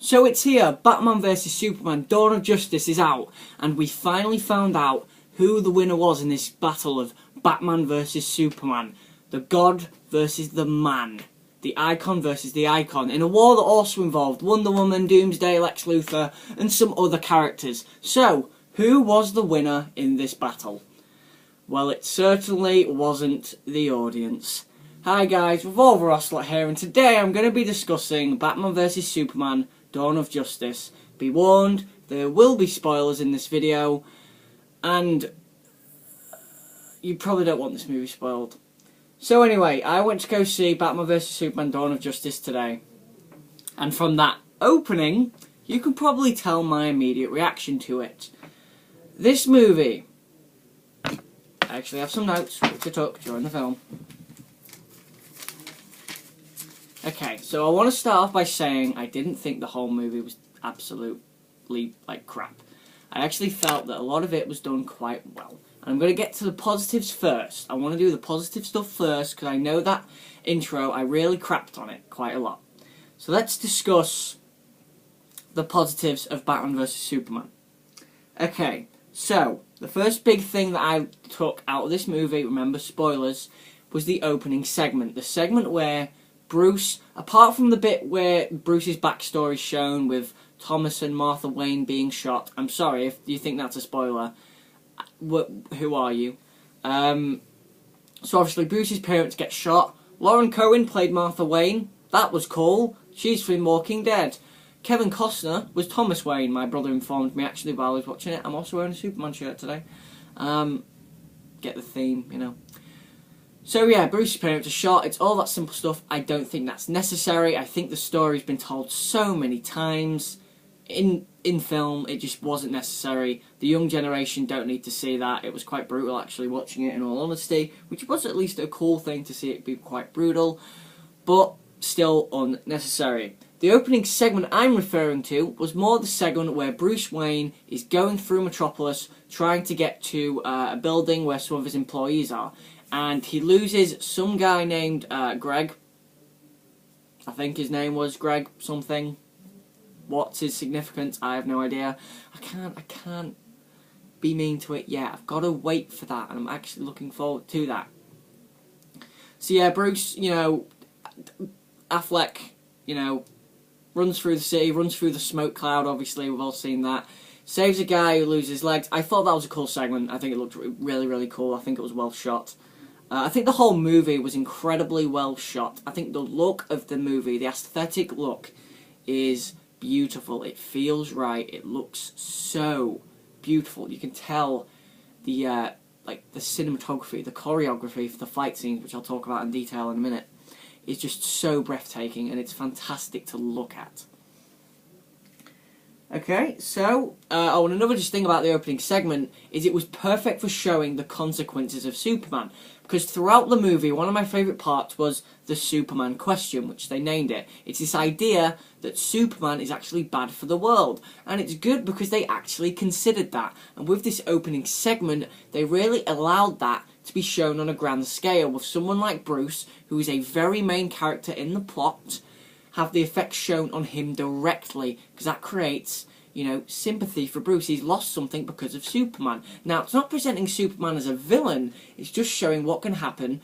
So it's here, Batman vs Superman, Dawn of Justice is out, and we finally found out who the winner was in this battle of Batman vs Superman. The God versus the man. The icon versus the icon, in a war that also involved Wonder Woman, Doomsday, Lex Luthor, and some other characters. So, who was the winner in this battle? Well, it certainly wasn't the audience. Hi guys, Revolver Ocelot here, and today I'm going to be discussing Batman vs Superman, Dawn of Justice. Be warned, there will be spoilers in this video, and you probably don't want this movie spoiled. So anyway, I went to go see Batman vs Superman, Dawn of Justice today, and from that opening, you can probably tell my immediate reaction to it. This movie, I actually have some notes which I took during the film. Okay, so I want to start off by saying I didn't think the whole movie was absolutely, crap. I actually felt that a lot of it was done quite well. And I'm going to get to the positives first. I want to do the positive stuff first, because I know that intro, I really crapped on it quite a lot. So let's discuss the positives of Batman vs Superman. Okay, so the first big thing that I took out of this movie, remember spoilers, was the opening segment. The segment where Bruce, apart from the bit where Bruce's backstory is shown with Thomas and Martha Wayne being shot, I'm sorry if you think that's a spoiler, who are you? So obviously Bruce's parents get shot. Lauren Cohen played Martha Wayne, that was cool, she's from Walking Dead. Kevin Costner was Thomas Wayne, my brother informed me actually while I was watching it. I'm also wearing a Superman shirt today. Get the theme, you know. So yeah, Bruce's parents are shot, it's all that simple stuff. I don't think that's necessary. I think the story's been told so many times in film, it just wasn't necessary. The young generation don't need to see that. It was quite brutal actually watching it, in all honesty, which was at least a cool thing to see it be quite brutal, but still unnecessary. The opening segment I'm referring to was more the segment where Bruce Wayne is going through Metropolis trying to get to a building where some of his employees are. And he loses some guy named Greg. I think his name was Greg something. What's his significance? I have no idea. I can't be mean to it yet. I've got to wait for that, and I'm actually looking forward to that. So yeah, Bruce, Affleck, runs through the city, runs through the smoke cloud, obviously, we've all seen that. Saves a guy who loses his legs. I thought that was a cool segment. I think it looked really, really cool. I think it was well shot. I think the whole movie was incredibly well shot. I think the look of the movie, the aesthetic look, is beautiful. It feels right. It looks so beautiful. You can tell the the cinematography, the choreography for the fight scenes, which I'll talk about in detail in a minute, is just so breathtaking, and it's fantastic to look at. Okay, so, and another just thing about the opening segment is it was perfect for showing the consequences of Superman. Because throughout the movie, one of my favourite parts was the Superman question, which they named it. It's this idea that Superman is actually bad for the world. And it's good because they actually considered that. And with this opening segment, they really allowed that to be shown on a grand scale, with someone like Bruce, who is a very main character in the plot, have the effects shown on him directly, because that creates, sympathy for Bruce. He's lost something because of Superman. Now, it's not presenting Superman as a villain, it's just showing what can happen,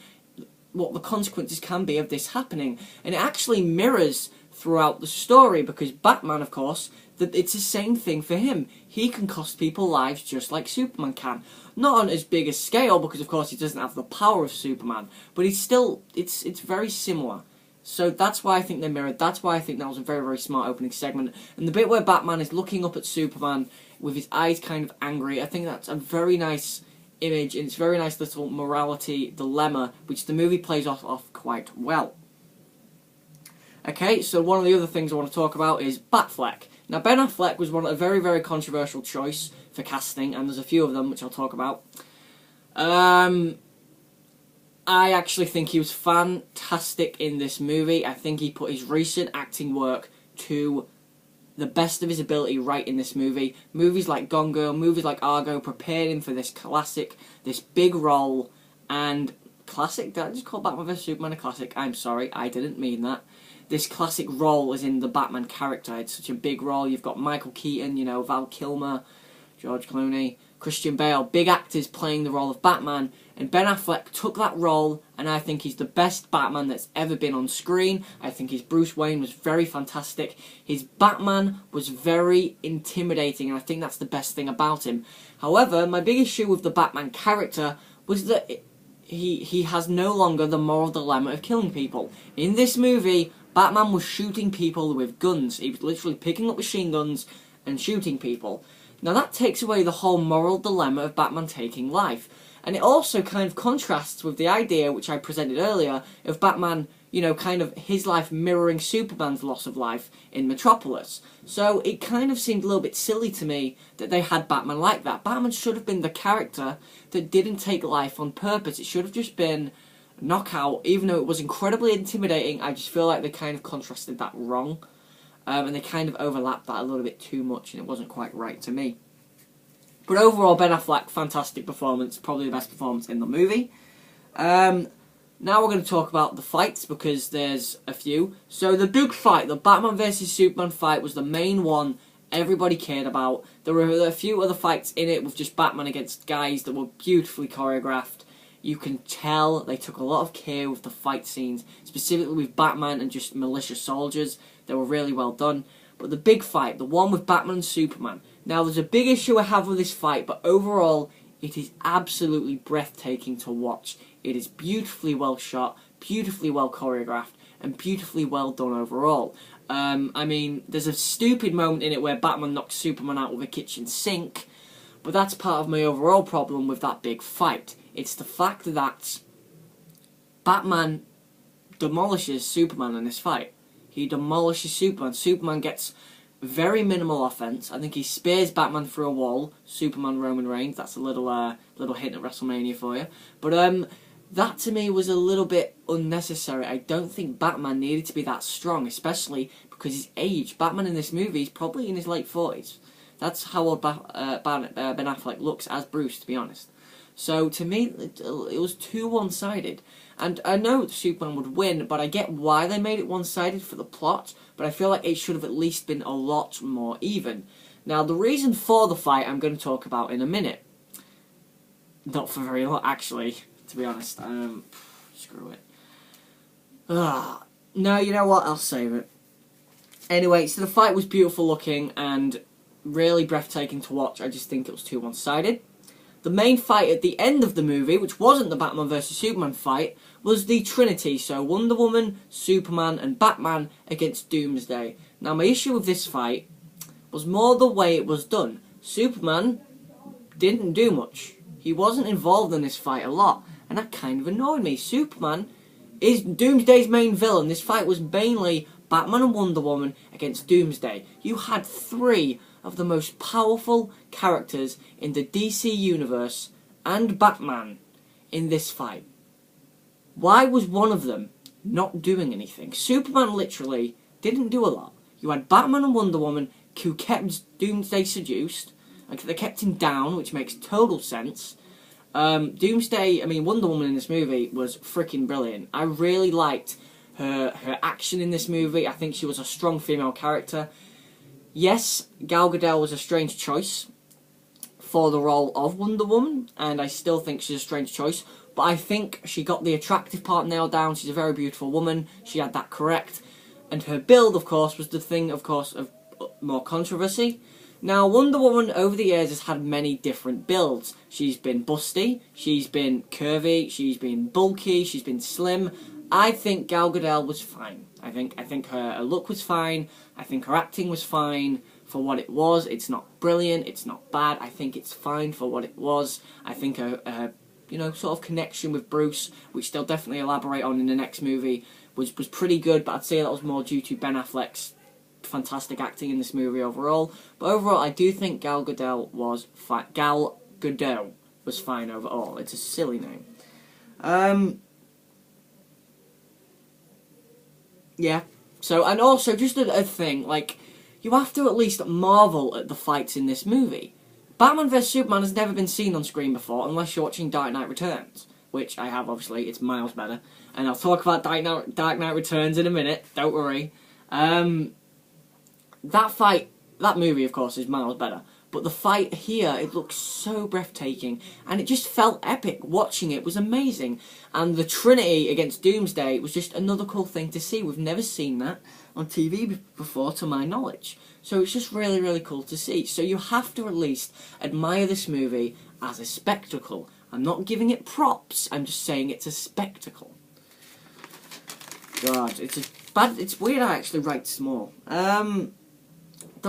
what the consequences can be of this happening. And it actually mirrors throughout the story, because Batman, of course, that it's the same thing for him. He can cost people lives just like Superman can. Not on as big a scale, because of course he doesn't have the power of Superman, but it's very similar. So that's why I think they mirrored. That's why I think that was a very, very smart opening segment. And the bit where Batman is looking up at Superman with his eyes kind of angry, I think that's a very nice image, and it's a very nice little morality dilemma, which the movie plays off quite well. Okay, so one of the other things I want to talk about is Batfleck. Now, Ben Affleck was a very, very controversial choice for casting, and there's a few of them which I'll talk about. I actually think he was fantastic in this movie. I think he put his recent acting work to the best of his ability right in this movie. Movies like Gone Girl, movies like Argo prepared him for this classic, this big role, and classic, did I just call Batman vs Superman a classic? I'm sorry, I didn't mean that. this classic role as in the Batman character. It's such a big role. You've got Michael Keaton, you know, Val Kilmer, George Clooney, Christian Bale, big actors playing the role of Batman, and Ben Affleck took that role, and I think he's the best Batman that's ever been on screen. I think his Bruce Wayne was very fantastic. His Batman was very intimidating, and I think that's the best thing about him. However, my big issue with the Batman character was that he has no longer the moral dilemma of killing people. In this movie, Batman was shooting people with guns. He was literally picking up machine guns and shooting people. Now that takes away the whole moral dilemma of Batman taking life. And it also kind of contrasts with the idea, which I presented earlier, of Batman, you know, kind of his life mirroring Superman's loss of life in Metropolis. So it kind of seemed a little bit silly to me that they had Batman like that. Batman should have been the character that didn't take life on purpose. It should have just been knockout, even though it was incredibly intimidating. I just feel like they kind of contrasted that wrong. And they kind of overlapped that a little bit too much, and it wasn't quite right to me. But overall, Ben Affleck, fantastic performance, probably the best performance in the movie. Now we're going to talk about the fights, because there's a few. So the big fight, the Batman vs Superman fight, was the main one everybody cared about. There were a few other fights in it with just Batman against guys that were beautifully choreographed. You can tell they took a lot of care with the fight scenes, specifically with Batman and just militia soldiers. They were really well done. But the big fight, the one with Batman and Superman. Now, there's a big issue I have with this fight, but overall, it is absolutely breathtaking to watch. It is beautifully well shot, beautifully well choreographed, and beautifully well done overall. I mean, there's a stupid moment in it where Batman knocks Superman out with a kitchen sink, but that's part of my overall problem with that big fight. It's the fact that Batman demolishes Superman in this fight. He demolishes Superman. Superman gets very minimal offense. I think he spears Batman through a wall. Superman Roman Reigns. That's a little hint at WrestleMania for you. But that to me was a little bit unnecessary. I don't think Batman needed to be that strong, especially because his age. Batman in this movie is probably in his late 40s. That's how old Ben Affleck looks as Bruce, to be honest. So to me, it was too one-sided. And I know Superman would win, but I get why they made it one-sided for the plot, but I feel like it should have at least been a lot more even. Now, the reason for the fight I'm going to talk about in a minute. Not for very long, actually, to be honest. Screw it. No, you know what? I'll save it. Anyway, so the fight was beautiful looking and really breathtaking to watch. I just think it was too one-sided. The main fight at the end of the movie, which wasn't the Batman vs Superman fight, was the Trinity, so Wonder Woman, Superman and Batman against Doomsday. Now my issue with this fight was more the way it was done. Superman didn't do much. He wasn't involved in this fight a lot, and that kind of annoyed me. Superman is Doomsday's main villain. This fight was mainly Batman and Wonder Woman against Doomsday. You had three of the most powerful characters in the DC universe and Batman in this fight. Why was one of them not doing anything? Superman literally didn't do a lot. You had Batman and Wonder Woman who kept Doomsday seduced, like they kept him down, which makes total sense. Wonder Woman in this movie was freaking brilliant. I really liked her action in this movie. I think she was a strong female character. Yes, Gal Gadot was a strange choice for the role of Wonder Woman, and I still think she's a strange choice, but I think she got the attractive part nailed down. She's a very beautiful woman. She had that correct. And her build, of course, was the thing, of course, of more controversy. Now, Wonder Woman, over the years, has had many different builds. She's been busty, she's been curvy, she's been bulky, she's been slim. I think Gal Gadot was fine. I think her look was fine. I think her acting was fine for what it was. It's not brilliant. It's not bad. I think it's fine for what it was. I think her sort of connection with Bruce, which they'll definitely elaborate on in the next movie, was pretty good. But I'd say that was more due to Ben Affleck's fantastic acting in this movie overall. But overall, I do think Gal Gadot was fine. Gal Gadot was fine overall. It's a silly name. Yeah. So, and also, just a thing, like, you have to at least marvel at the fights in this movie. Batman vs Superman has never been seen on screen before, unless you're watching Dark Knight Returns, which I have, obviously. It's miles better. and I'll talk about Dark Knight Returns in a minute, don't worry. That movie, of course, is miles better. But the fight here, it looks so breathtaking, and it just felt epic. Watching it was amazing. And the Trinity against Doomsday was just another cool thing to see. We've never seen that on TV before, to my knowledge. So it's just really, really cool to see. So you have to at least admire this movie as a spectacle. I'm not giving it props, I'm just saying it's a spectacle. God, it's weird I actually write small. The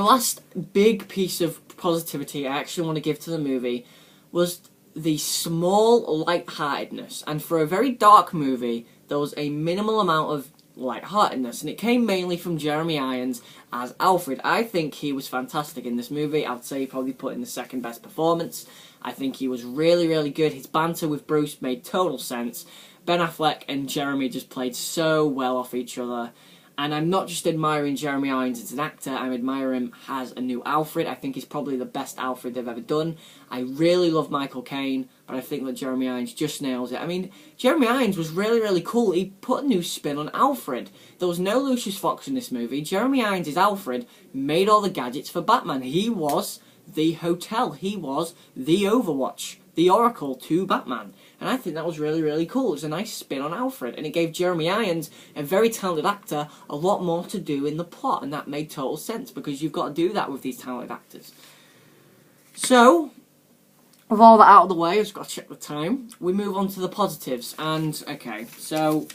last big piece of positivity I actually want to give to the movie was the small lightheartedness. And for a very dark movie, there was a minimal amount of lightheartedness, and it came mainly from Jeremy Irons as Alfred. I think he was fantastic in this movie. I'd say he probably put in the second best performance. I think he was really, really good. His banter with Bruce made total sense. Ben Affleck and Jeremy just played so well off each other. And I'm not just admiring Jeremy Irons as an actor, I'm admiring him as a new Alfred. I think he's probably the best Alfred they've ever done. I really love Michael Caine, but I think that Jeremy Irons just nails it. I mean, Jeremy Irons was really, really cool. He put a new spin on Alfred. There was no Lucius Fox in this movie. Jeremy Irons' Alfred made all the gadgets for Batman. He was the hotel. He was the Overwatch, the Oracle to Batman. And I think that was really, really cool. It was a nice spin on Alfred, and it gave Jeremy Irons, a very talented actor, a lot more to do in the plot, and that made total sense, because you've got to do that with these talented actors. So, with all that out of the way, I've just got to check the time, we move on to the positives. And, okay, so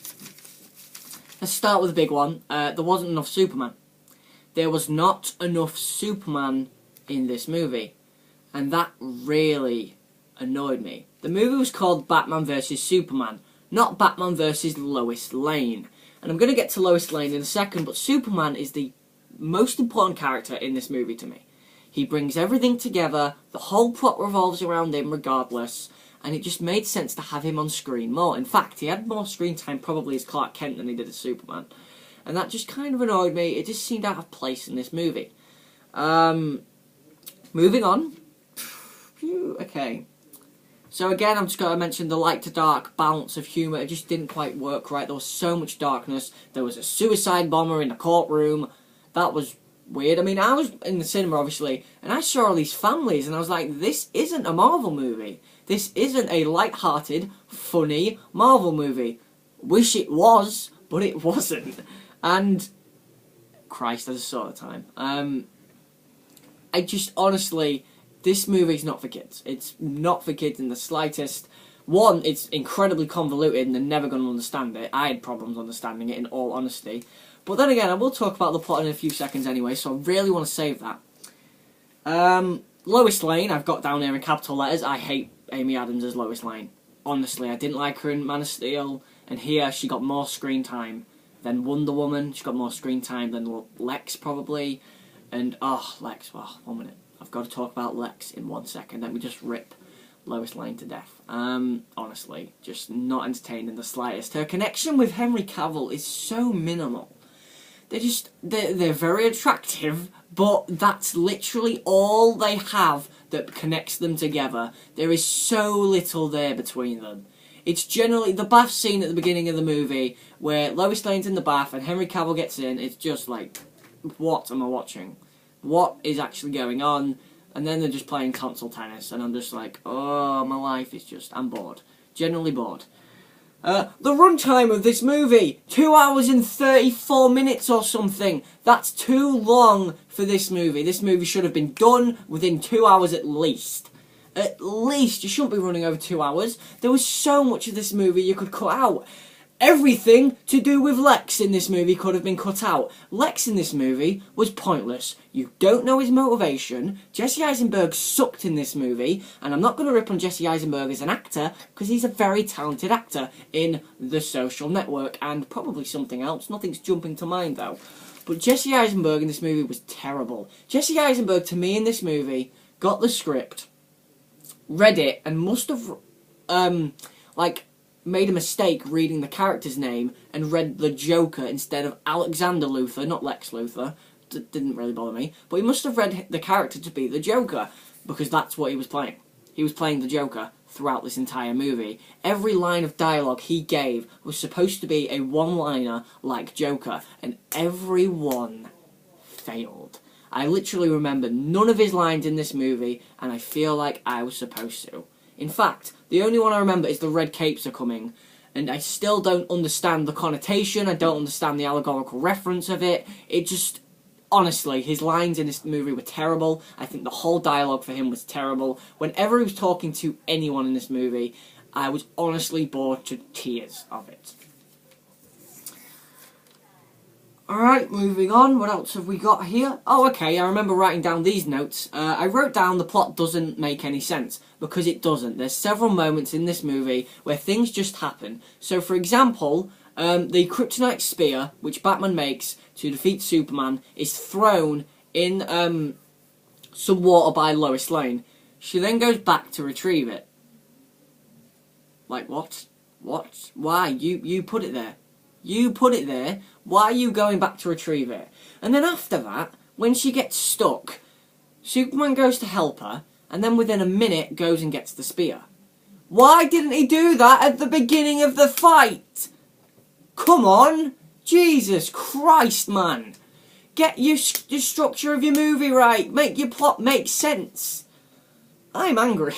let's start with the big one. There wasn't enough Superman. There was not enough Superman in this movie, and that really annoyed me. The movie was called Batman vs Superman, not Batman vs Lois Lane. And I'm going to get to Lois Lane in a second, but Superman is the most important character in this movie to me. He brings everything together, the whole plot revolves around him regardless, and it just made sense to have him on screen more. In fact, he had more screen time probably as Clark Kent than he did as Superman. And that just kind of annoyed me. It just seemed out of place in this movie. Moving on. Okay. So again, I'm just going to mention the light to dark balance of humour. It just didn't quite work right. There was so much darkness. There was a suicide bomber in the courtroom. That was weird. I mean, I was in the cinema, obviously, and I saw all these families, and I was like, this isn't a Marvel movie. This isn't a light-hearted, funny Marvel movie. Wish it was, but it wasn't. And, Christ, I just saw the time. I just, honestly, this movie's not for kids. It's not for kids in the slightest. One, it's incredibly convoluted and they're never going to understand it. I had problems understanding it, in all honesty. But then again, I will talk about the plot in a few seconds anyway, so I really want to save that. Lois Lane, I've got down here in capital letters. I hate Amy Adams as Lois Lane. Honestly, I didn't like her in Man of Steel, and here she got more screen time than Wonder Woman. She got more screen time than Lex, probably. And, oh, Lex, well, 1 minute. I've got to talk about Lex in 1 second. Let me just rip Lois Lane to death. Honestly, just not entertained in the slightest. Her connection with Henry Cavill is so minimal. They're very attractive, but that's literally all they have that connects them together. There is so little there between them. It's generally the bath scene at the beginning of the movie where Lois Lane's in the bath and Henry Cavill gets in. It's just like, what am I watching? What is actually going on? And then they're just playing console tennis, and I'm just like, oh, my life is just, I'm bored. Generally bored. The runtime of this movie, 2 hours and 34 minutes or something. That's too long for this movie. This movie should have been done within 2 hours at least. At least, you shouldn't be running over 2 hours. There was so much of this movie you could cut out. Everything to do with Lex in this movie could have been cut out. Lex in this movie was pointless. You don't know his motivation. Jesse Eisenberg sucked in this movie. And I'm not going to rip on Jesse Eisenberg as an actor, because he's a very talented actor in The Social Network and probably something else. Nothing's jumping to mind, though. But Jesse Eisenberg in this movie was terrible. Jesse Eisenberg, to me, in this movie, got the script, read it, and must have, made a mistake reading the character's name and read the Joker instead of Alexander Luthor, not Lex Luthor. Didn't really bother me. But he must have read the character to be the Joker, because that's what he was playing. He was playing the Joker throughout this entire movie. Every line of dialogue he gave was supposed to be a one-liner like Joker, and every one failed. I literally remember none of his lines in this movie, and I feel like I was supposed to. In fact, the only one I remember is the red capes are coming, and I still don't understand the connotation, I don't understand the allegorical reference of it. It just... Honestly, his lines in this movie were terrible. I think the whole dialogue for him was terrible. Whenever he was talking to anyone in this movie, I was honestly bored to tears of it. Alright, moving on. What else have we got here? Oh, okay, I remember writing down these notes. I wrote down the plot doesn't make any sense, because it doesn't. There's several moments in this movie where things just happen. So, for example... the kryptonite spear, which Batman makes to defeat Superman, is thrown in some water by Lois Lane. She then goes back to retrieve it. Like, what? What? Why? You put it there. You put it there. Why are you going back to retrieve it? And then after that, when she gets stuck, Superman goes to help her, and then within a minute goes and gets the spear. Why didn't he do that at the beginning of the fight? Come on! Jesus Christ, man! Get your structure of your movie right. Make your plot make sense. I'm angry.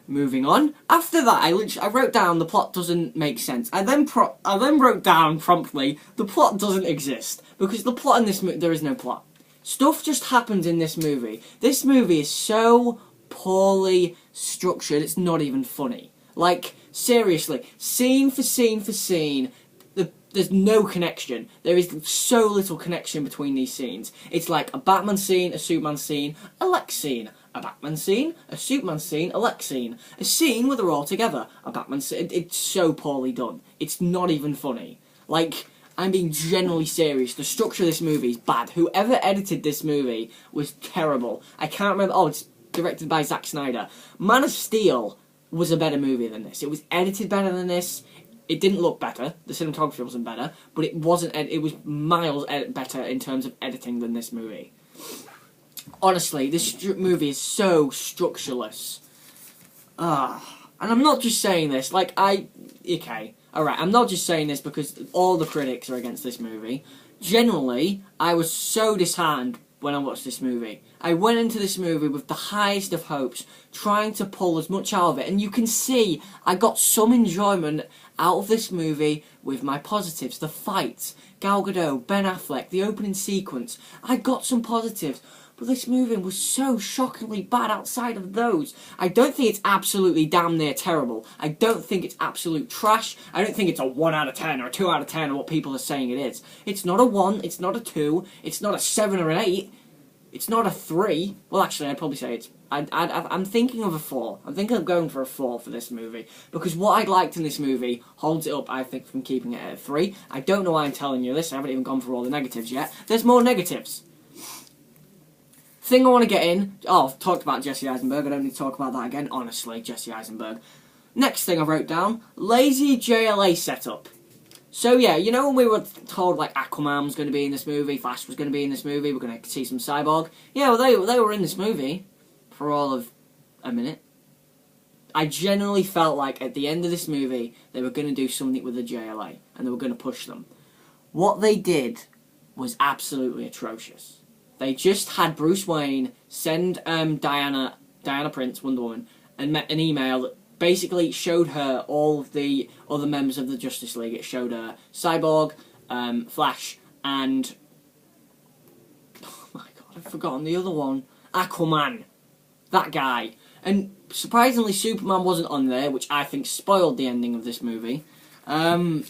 Moving on. After that, I wrote down the plot doesn't make sense. I then wrote down promptly the plot doesn't exist, because the plot in this movie, there is no plot. Stuff just happens in this movie. This movie is so poorly structured. It's not even funny. Like, seriously, scene for scene for scene, there's no connection. There is so little connection between these scenes. It's like a Batman scene, a Superman scene, a Lex scene. A Batman scene, a Superman scene, a Lex scene. A scene where they're all together. A Batman scene. It's so poorly done. It's not even funny. Like, I'm being genuinely serious. The structure of this movie is bad. Whoever edited this movie was terrible. I can't remember. Oh, it's directed by Zack Snyder. Man of Steel was a better movie than this. It was edited better than this. It didn't look better. The cinematography wasn't better, but it wasn't. It was miles better in terms of editing than this movie. Honestly, this movie is so structureless. And I'm not just saying this. Like okay, all right. I'm not just saying this because all the critics are against this movie. Generally, I was so disheartened when I watched this movie. I went into this movie with the highest of hopes, trying to pull as much out of it, and you can see I got some enjoyment out of this movie with my positives. The fights, Gal Gadot, Ben Affleck, the opening sequence. I got some positives, but this movie was so shockingly bad outside of those. I don't think it's absolutely damn near terrible. I don't think it's absolute trash. I don't think it's a 1 out of 10 or a 2 out of 10 or what people are saying it is. It's not a 1, it's not a 2, it's not a 7 or an 8. It's not a 3. Well, actually, I'd probably say it's... I'm thinking of a 4. I'm thinking of going for a 4 for this movie. Because what I liked in this movie holds it up, I think, from keeping it at a 3. I don't know why I'm telling you this. I haven't even gone through all the negatives yet. There's more negatives. Thing I want to get in... Oh, I've talked about Jesse Eisenberg. I don't need to talk about that again. Honestly, Jesse Eisenberg. Next thing I wrote down. Lazy JLA setup. So yeah, you know when we were told like Aquaman was going to be in this movie, Flash was going to be in this movie, we're going to see some Cyborg? Yeah, well they were in this movie for all of a minute. I genuinely felt like at the end of this movie they were going to do something with the JLA and they were going to push them. What they did was absolutely atrocious. They just had Bruce Wayne send Diana Prince, Wonder Woman, an email that basically showed her all of the other members of the Justice League. It showed her Cyborg, Flash, and... Oh my god, I've forgotten the other one. Aquaman. That guy. And surprisingly, Superman wasn't on there, which I think spoiled the ending of this movie. But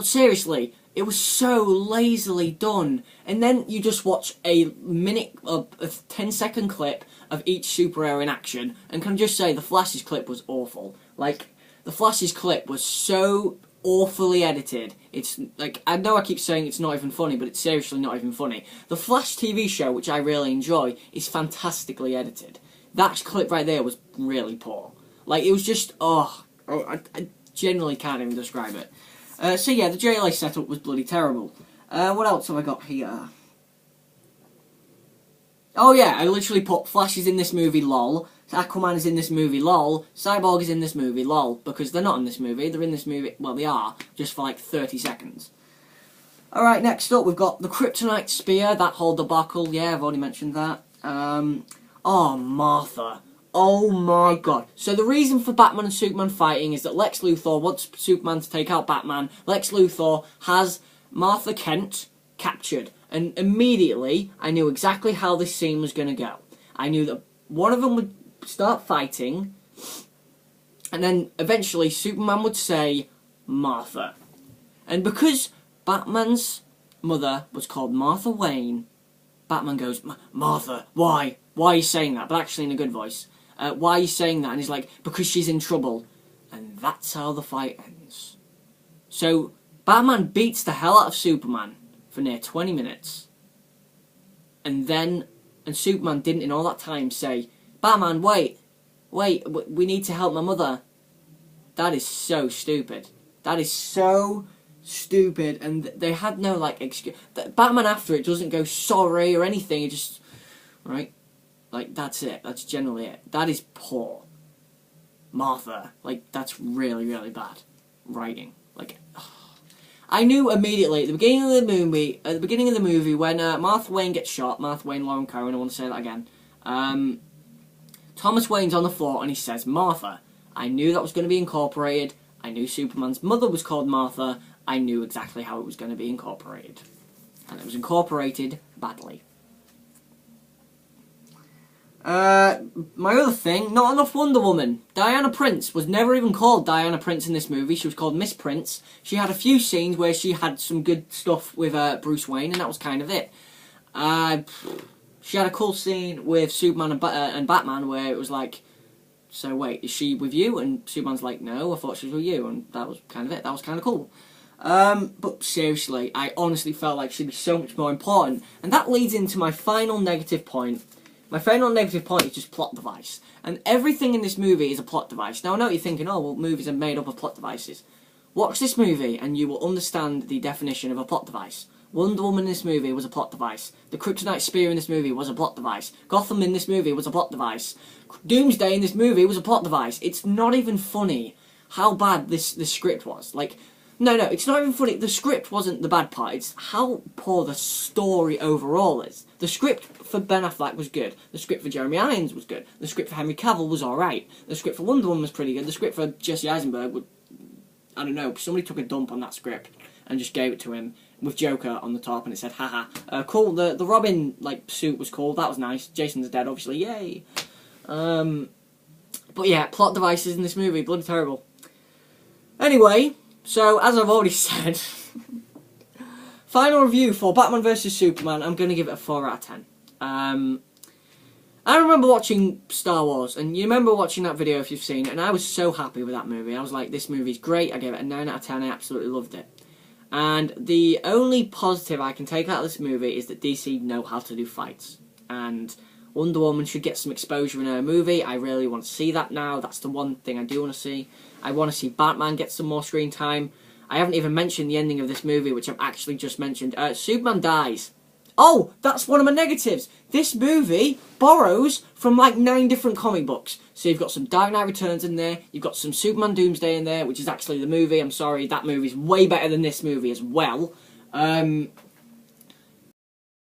seriously, it was so lazily done. And then you just watch a 10-second clip of each superhero in action, and can I just say, the Flash's clip was awful. Like, the Flash's clip was so awfully edited. It's, like, I know I keep saying it's not even funny, but it's seriously not even funny. The Flash TV show, which I really enjoy, is fantastically edited. That clip right there was really poor. Like, it was just, I genuinely can't even describe it. So yeah, the JLA setup was bloody terrible. What else have I got here? Oh yeah, I literally put Flash is in this movie, lol. Aquaman is in this movie, lol. Cyborg is in this movie, lol. Because they're not in this movie, they're in this movie, well they are, just for like 30 seconds. Alright, next up we've got the Kryptonite Spear, that whole debacle, yeah, I've already mentioned that. Oh, Martha. Oh my god. So the reason for Batman and Superman fighting is that Lex Luthor wants Superman to take out Batman. Lex Luthor has Martha Kent captured. And immediately, I knew exactly how this scene was going to go. I knew that one of them would start fighting, and then eventually Superman would say, Martha. And because Batman's mother was called Martha Wayne, Batman goes, Martha, why? Why are you saying that? But actually in a good voice. Why are you saying that? And he's like, because she's in trouble. And that's how the fight ends. So, Batman beats the hell out of Superman for near 20 minutes. And Superman didn't in all that time say, Batman, wait, we need to help my mother. That is so stupid. That is so stupid. And they had no, like, excuse. Batman after it doesn't go sorry or anything. It just, right? Like, that's it. That's generally it. That is poor. Martha. Like, that's really, really bad writing. Like, I knew immediately at the beginning of the movie, when Martha Wayne gets shot, Martha Wayne, Lauren Cohen, I want to say that again. Thomas Wayne's on the floor and he says, Martha. I knew that was going to be incorporated. I knew Superman's mother was called Martha. I knew exactly how it was going to be incorporated. And it was incorporated badly. My other thing, not enough Wonder Woman. Diana Prince was never even called Diana Prince in this movie. She was called Miss Prince. She had a few scenes where she had some good stuff with Bruce Wayne, and that was kind of it. She had a cool scene with Superman and Batman where it was like, so wait, is she with you? And Superman's like, no, I thought she was with you, and that was kind of it. That was kind of cool. But seriously, I honestly felt like she'd be so much more important. And that leads into my final negative point. My final negative point is just plot device. And everything in this movie is a plot device. Now, I know what you're thinking, oh, well, movies are made up of plot devices. Watch this movie and you will understand the definition of a plot device. Wonder Woman in this movie was a plot device. The Kryptonite Spear in this movie was a plot device. Gotham in this movie was a plot device. Doomsday in this movie was a plot device. It's not even funny how bad this script was. Like, no, it's not even funny. The script wasn't the bad part. It's how poor the story overall is. The script for Ben Affleck was good. The script for Jeremy Irons was good. The script for Henry Cavill was alright. The script for Wonder Woman was pretty good. The script for Jesse Eisenberg would, I don't know, somebody took a dump on that script and just gave it to him with Joker on the top and it said, haha. Cool, the Robin, like, suit was cool. That was nice. Jason's dead, obviously. Yay! But yeah, plot devices in this movie, bloody terrible. Anyway, so, as I've already said, final review for Batman vs Superman, I'm going to give it a 4 out of 10. I remember watching Star Wars, and you remember watching that video if you've seen it, and I was so happy with that movie. I was like, this movie's great, I gave it a 9 out of 10, I absolutely loved it. And the only positive I can take out of this movie is that DC know how to do fights. And Wonder Woman should get some exposure in her movie. I really want to see that now. That's the one thing I do want to see. I want to see Batman get some more screen time. I haven't even mentioned the ending of this movie, which I've actually just mentioned. Superman dies. Oh, that's one of my negatives. This movie borrows from like 9 different comic books. So you've got some Dark Knight Returns in there. You've got some Superman Doomsday in there, which is actually the movie. I'm sorry, that movie's way better than this movie as well.